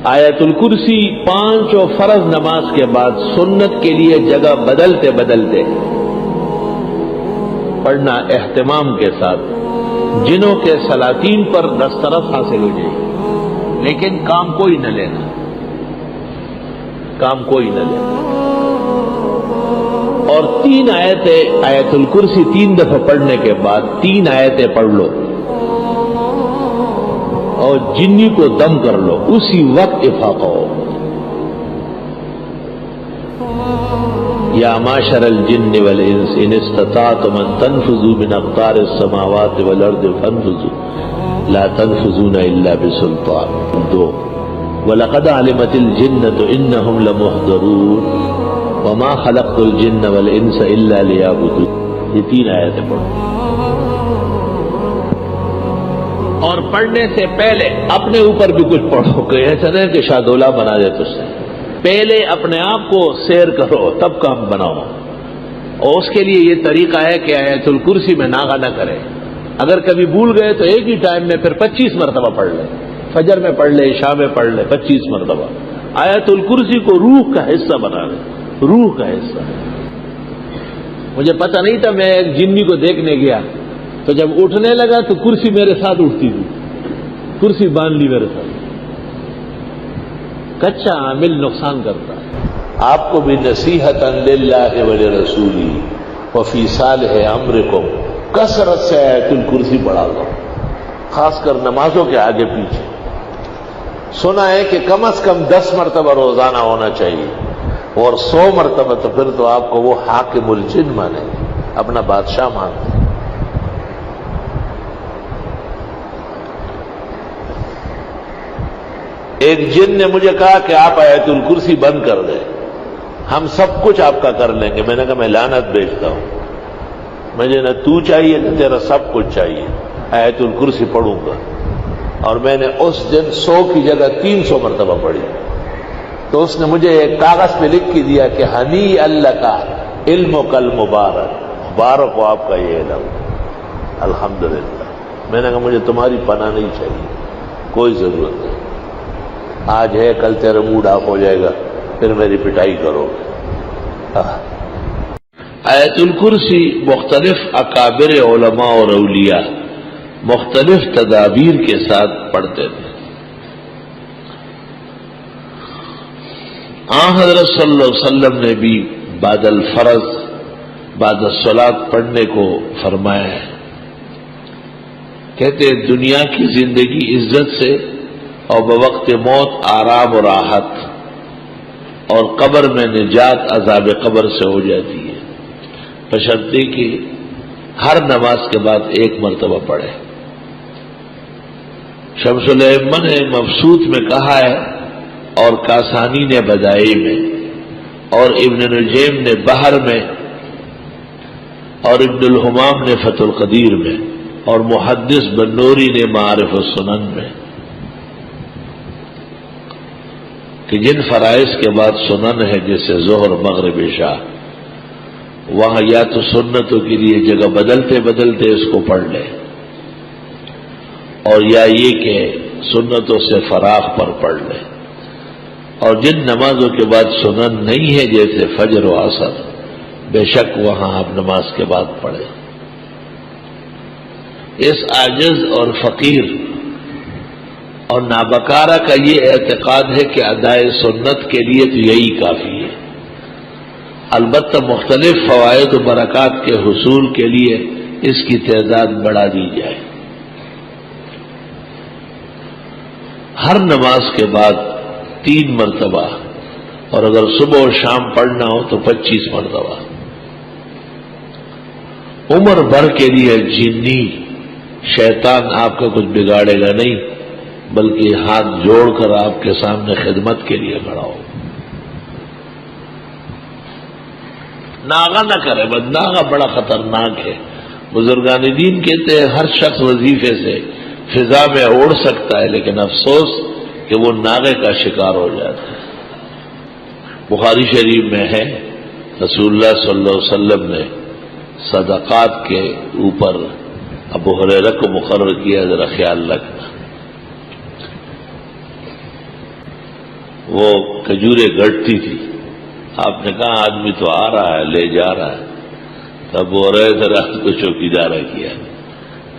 آیت الکرسی 5 فرض نماز کے بعد سنت کے لیے جگہ بدلتے بدلتے پڑھنا اہتمام کے ساتھ، جنوں کے سلاطین پر دسترس حاصل ہو جائے، لیکن کام کوئی نہ لینا، کام کوئی نہ لینا۔ اور 3 آیتیں آیت الکرسی 3 دفعہ پڑھنے کے بعد 3 آیتیں پڑھ لو اور جنی کو دم کر لو، اسی وقت افاقہ ہو۔ یا معشر الجن والانس ان استطعتم ان تنفذوا من اقطار السماوات والارض فانفذوا لا تنفذون الا بسلطان۔ 2 وَلَقَدْ عَلِمَتِ الْجِنَّةُ إِنَّهُمْ لَمُحْضَرُونَ وَمَا خَلَقْتُ الْجِنَّ وَالْإِنسَ إِلَّا لِيَعْبُدُونِ۔ یہ 3 آیتیں پڑھو، اور پڑھنے سے پہلے اپنے اوپر بھی کچھ پڑھو، کہ ایسا نہیں کہ شادولہ بنا دے تجھ سے۔ پہلے اپنے آپ کو سیر کرو تب کام بناؤ، اور اس کے لیے یہ طریقہ ہے کہ آیت الکرسی میں ناغہ نہ کرے۔ اگر کبھی بھول گئے تو ایک ہی ٹائم میں پھر 25 مرتبہ پڑھ لیں، فجر میں پڑھ لے، عشاء میں پڑھ لے 25 مرتبہ۔ آیت الکرسی کو روح کا حصہ بنا لے، روح کا حصہ۔ مجھے پتہ نہیں تھا، میں ایک جنی کو دیکھنے گیا تو جب اٹھنے لگا تو کرسی میرے ساتھ اٹھتی تھی، کرسی باندھ لی میرے ساتھ۔ کچا عامل نقصان کرتا ہے۔ آپ کو بھی نصیحتاً للہ ولرسولہ وفی صالح امرکم، کثرت سے آیت الکرسی پڑھا لو، خاص کر نمازوں کے آگے پیچھے۔ سنا ہے کہ کم از کم 10 مرتبہ روزانہ ہونا چاہیے، اور 100 مرتبہ تو پھر تو آپ کو وہ حاکم الجن مانے، اپنا بادشاہ مانتے۔ ایک جن نے مجھے کہا کہ آپ آیت الکرسی بند کر دیں، ہم سب کچھ آپ کا کر لیں گے۔ میں نے کہا میں لعنت بھیجتا ہوں، مجھے نہ تو چاہیے نہ تیرا سب کچھ چاہیے، آیت الکرسی پڑھوں گا۔ اور میں نے اس دن 100 کی جگہ 300 مرتبہ پڑھی۔ تو اس نے مجھے ایک کاغذ پہ لکھ کے دیا کہ ہنی اللہ کا علم کل مبارک، مبارک ہو آپ کا یہ علم، الحمدللہ۔ میں نے کہا مجھے تمہاری پناہ نہیں چاہیے، کوئی ضرورت نہیں، آج ہے کل تیرا موڈ آف ہو جائے گا، پھر میری پٹائی کرو گے۔ آیت الکرسی مختلف اکابر علماء اور اولیاء مختلف تدابیر کے ساتھ پڑھتے تھے۔ حضرت صلی اللہ علیہ وسلم نے بھی بعد الفرض، بعد الصلاۃ پڑھنے کو فرمایا ہے۔ کہتے ہیں دنیا کی زندگی عزت سے اور بوقت موت آرام و راحت، اور قبر میں نجات عذاب قبر سے ہو جاتی ہے، بشرطے کہ ہر نماز کے بعد 1 مرتبہ پڑھے۔ شمس الائمہ نے مبسوط میں کہا ہے، اور کاسانی نے بدائی میں، اور ابن نجیم نے بحر میں، اور ابن الحمام نے فتح القدیر میں، اور محدث بنوری نے معارف السنن میں، کہ جن فرائض کے بعد سنن ہے جیسے ظہر مغرب عشاء، وہاں یا تو سنتوں کے لیے جگہ بدلتے بدلتے اس کو پڑھ لے، اور یا یہ کہ سنتوں سے فراغ پر پڑھ لے۔ اور جن نمازوں کے بعد سنن نہیں ہے جیسے فجر و عصر، بے شک وہاں آپ نماز کے بعد پڑھیں۔ اس عاجز اور فقیر اور نابکارہ کا یہ اعتقاد ہے کہ ادائے سنت کے لیے تو یہی کافی ہے، البتہ مختلف فوائد و برکات کے حصول کے لیے اس کی تعداد بڑھا دی جائے۔ ہر نماز کے بعد 3 مرتبہ، اور اگر صبح اور شام پڑھنا ہو تو 25 مرتبہ۔ عمر بھر کے لیے جنی شیطان آپ کا کچھ بگاڑے گا نہیں، بلکہ ہاتھ جوڑ کر آپ کے سامنے خدمت کے لیے کھڑا ہو۔ ناغہ نہ کرے، بس ناغہ بڑا خطرناک ہے۔ بزرگان دین کہتے ہیں ہر شخص وظیفے سے فضا میں اڑ سکتا ہے، لیکن افسوس کہ وہ ناغے کا شکار ہو جاتا ہے۔ بخاری شریف میں ہے رسول اللہ صلی اللہ علیہ وسلم نے صدقات کے اوپر ابو ہریرہ کو مقرر کیا، ذرا خیال رکھنا۔ وہ کھجوریں گھٹتی تھی. آپ نے کہا آدمی تو آ رہا ہے لے جا رہا ہے. تب وہ رہے تھے رات کو چوکیدارہ کیا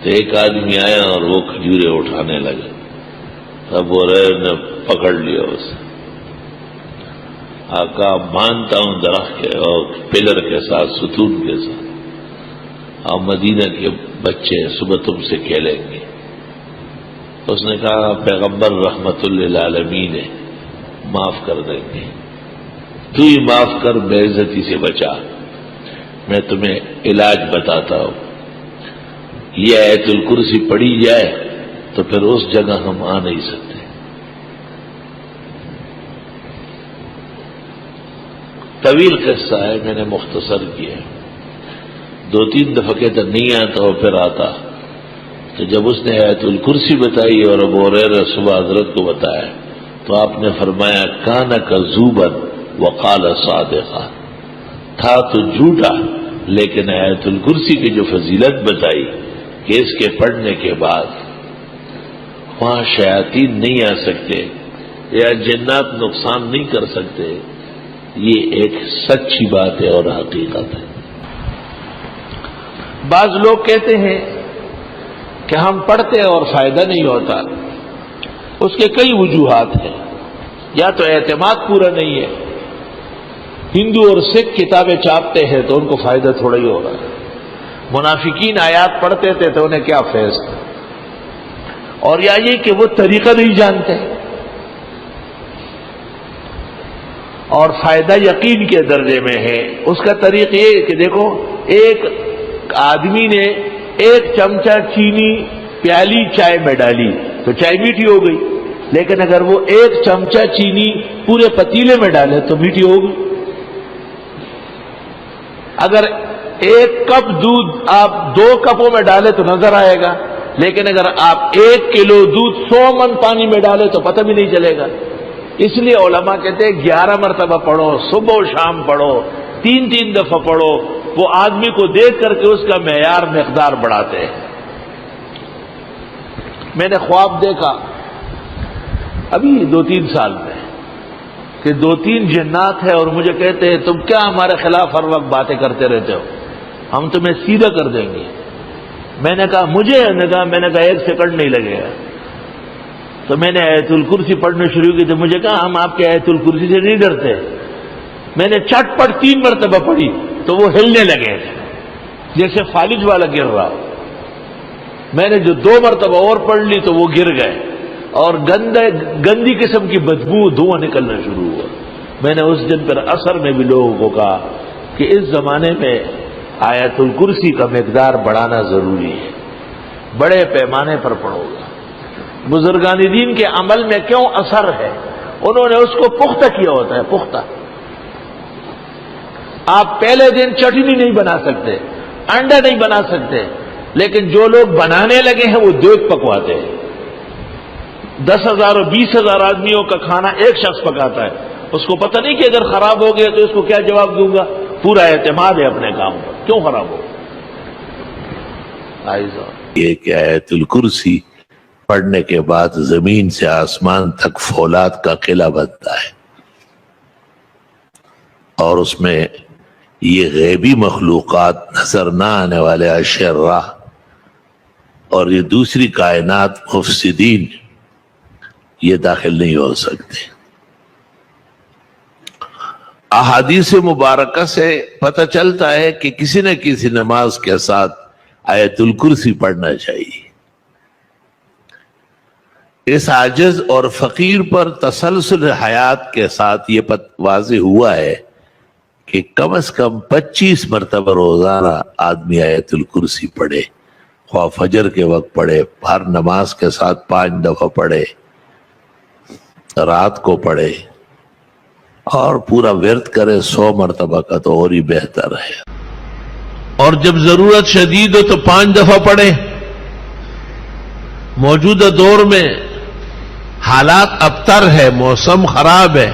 تو ایک آدمی آیا اور وہ کھجوریں اٹھانے لگا. تب وہ رہے نے پکڑ لیا اسے. آقا مانتا ہوں درخت کے اور پلر کے ساتھ ستون کے ساتھ اور مدینہ کے بچے صبح تم سے کھیلیں گے. اس نے کہا پیغمبر رحمت للعالمین ہے معاف کر دیں گے. تو ہی معاف کر بے عزتی سے بچا. میں تمہیں علاج بتاتا ہوں. یہ آیت الکرسی پڑھی جائے تو پھر اس جگہ ہم آ نہیں سکتے. طویل قصہ ہے میں نے مختصر کیا. 2-3 دفعہ کہتا نہیں آتا اور پھر آتا. تو جب اس نے آیت الکرسی بتائی اور ابو ہریرہ صبح حضرت کو بتایا تو آپ نے فرمایا کان کذوبا وقال صادقا. تھا تو جھوٹا لیکن آیت الکرسی کی جو فضیلت بتائی کہ اس کے پڑھنے کے بعد وہاں شیاطین نہیں آ سکتے یا جنات نقصان نہیں کر سکتے، یہ ایک سچی بات ہے اور حقیقت ہے. بعض لوگ کہتے ہیں کہ ہم پڑھتے اور فائدہ نہیں ہوتا. اس کے کئی وجوہات ہیں. یا تو اعتماد پورا نہیں ہے. ہندو اور سکھ کتابیں چھاپتے ہیں تو ان کو فائدہ تھوڑا ہی ہو رہا ہے. منافقین آیات پڑھتے تھے تو انہیں کیا فیض تھا. اور یا یہ کہ وہ طریقہ نہیں جانتے اور فائدہ یقین کے درجے میں ہے. اس کا طریقہ یہ کہ دیکھو ایک آدمی نے 1 چمچہ چینی پیالی چائے میں ڈالی تو چائے میٹھی ہو گئی. لیکن اگر وہ 1 چمچہ چینی پورے پتیلے میں ڈالے تو میٹھی ہوگی. اگر 1 کپ دودھ آپ 2 کپوں میں ڈالے تو نظر آئے گا. لیکن اگر آپ 1 کلو دودھ 100 من پانی میں ڈالے تو پتہ بھی نہیں چلے گا. اس لیے علماء کہتے ہیں 11 مرتبہ پڑھو، صبح و شام پڑھو، 3 دفعہ پڑھو. وہ آدمی کو دیکھ کر کے اس کا معیار مقدار بڑھاتے ہیں. میں نے خواب دیکھا ابھی 2-3 سال میں کہ 2-3 جنات ہیں اور مجھے کہتے ہیں تم کیا ہمارے خلاف ہر وقت باتیں کرتے رہتے ہو، ہم تمہیں سیدھا کر دیں گے. میں نے کہا مجھے میں نے کہا 1 سیکنڈ نہیں لگے گا. تو میں نے آیت الکرسی پڑھنا شروع کی تو مجھے کہا ہم آپ کے آیت الکرسی سے نہیں ڈرتے. میں نے چٹ پٹ 3 مرتبہ پڑھی تو وہ ہلنے لگے جیسے فالج والا گر رہا. میں نے جو 2 مرتبہ اور پڑھ لی تو وہ گر گئے اور گندی قسم کی بدبو دھواں نکلنا شروع ہوا. میں نے اس دن پر اثر میں بھی لوگوں کو کہا کہ اس زمانے میں آیت الکرسی کا مقدار بڑھانا ضروری ہے. بڑے پیمانے پر پڑھو گا. بزرگان دین کے عمل میں کیوں اثر ہے؟ انہوں نے اس کو پختہ کیا ہوتا ہے. پختہ آپ پہلے دن چٹنی نہیں بنا سکتے، انڈا نہیں بنا سکتے، لیکن جو لوگ بنانے لگے ہیں وہ دیگ پکواتے ہیں. 10,000 اور 20,000 آدمیوں کا کھانا ایک شخص پکاتا ہے. اس کو پتہ نہیں کہ اگر خراب ہو گیا تو اس کو کیا جواب دوں گا. پورا اعتماد ہے اپنے کام پر، کیوں خراب ہو. یہ کہ آیت الکرسی پڑھنے کے بعد زمین سے آسمان تک فولاد کا قلعہ بنتا ہے اور اس میں یہ غیبی مخلوقات نظر نہ آنے والے اشرا اور یہ دوسری کائنات مفسدین یہ داخل نہیں ہو سکتے. احادیث مبارکہ سے پتہ چلتا ہے کہ کسی نہ کسی نماز کے ساتھ آیت الکرسی پڑھنا چاہیے. اس عاجز اور فقیر پر تسلسل حیات کے ساتھ یہ واضح ہوا ہے کہ کم از کم 25 مرتبہ روزانہ آدمی آیت الکرسی پڑھے. خواہ فجر کے وقت پڑھے، ہر نماز کے ساتھ 5 دفعہ پڑھے، رات کو پڑھے اور پورا ورد کرے 100 مرتبہ کا تو اور ہی بہتر ہے. اور جب ضرورت شدید ہو تو 5 دفعہ پڑھے. موجودہ دور میں حالات ابتر ہے، موسم خراب ہے،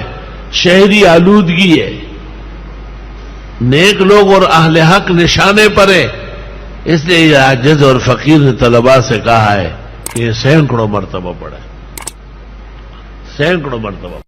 شہری آلودگی ہے، نیک لوگ اور اہل حق نشانے پر ہے. اس لیے یہ عاجز اور فقیر نے طلباء سے کہا ہے کہ 100 مرتبہ پڑھے، 100 مرتبہ.